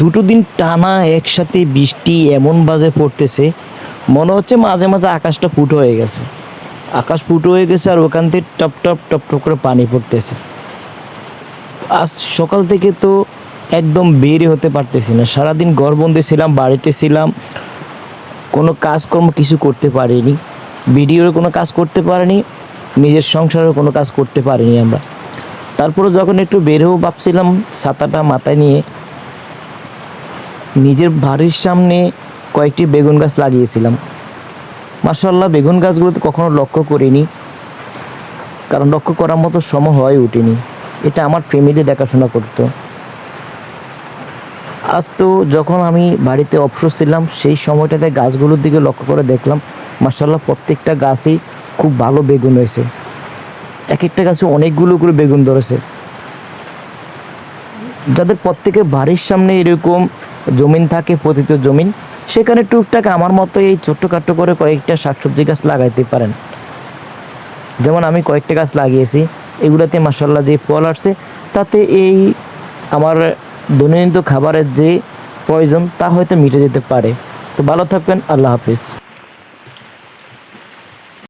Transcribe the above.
দুটো দিন টানা একসাথে বৃষ্টি এমন বাজে পড়তেছে, মনে হচ্ছে মাঝে মাঝে আকাশটা ফুটো হয়ে গেছে। আকাশ ফুটো হয়ে গেছে আর ওখান থেকে টপ টপ টপ টপ করে পানি পড়তেছে। আজ সকাল থেকে তো একদম বেরই হতে পারতেছি না, সারাদিন ঘরবন্দি ছিলাম, বাড়িতে ছিলাম, কোনো কাজকর্ম কিছু করতে পারিনি, ভিডিওর কোনো কাজ করতে পারিনি, নিজের সংসারের কোনো কাজ করতে পারিনি আমরা। তারপরে যখন একটু বের হবো ভাবছিলাম, ছাতাটা মাথায় নিয়ে নিজের বাড়ির সামনে কয়েকটি বেগুন গাছ লাগিয়েছিলাম। মাশাআল্লাহ, বেগুন গাছগুলো তো কখনো লক্ষ্য করিনি, কারণ লক্ষ্য করার মতো সময় হয়ে ওঠেনি। এটা আমার ফ্যামিলি দেখাশোনা করতো। আজ তো যখন আমি বাড়িতে অবসর ছিলাম, সেই সময়টাতে গাছগুলোর দিকে লক্ষ্য করে দেখলাম, মাশাআল্লাহ প্রত্যেকটা গাছই খুব ভালো বেগুন হয়েছে। এক একটা গাছে অনেকগুলো করে বেগুন ধরেছে। যাদের প্রত্যেকের বাড়ির সামনে এরকম জমিন থাকে, পতিত জমিন, সেখানে টুকটাক আমার মতো এই ছোট্টখাট্টো করে কয়েকটা শাকসবজি গাছ লাগাইতে পারেন। যেমন আমি কয়েকটা গাছ লাগিয়েছি, এগুলাতে মাশাআল্লাহ যে ফল আসছে, তাতে এই আমার দৈনন্দিন খাবারের যে প্রয়োজন তা হয়তো মিটে যেতে পারে। তো ভালো থাকবেন, আল্লাহ হাফিজ।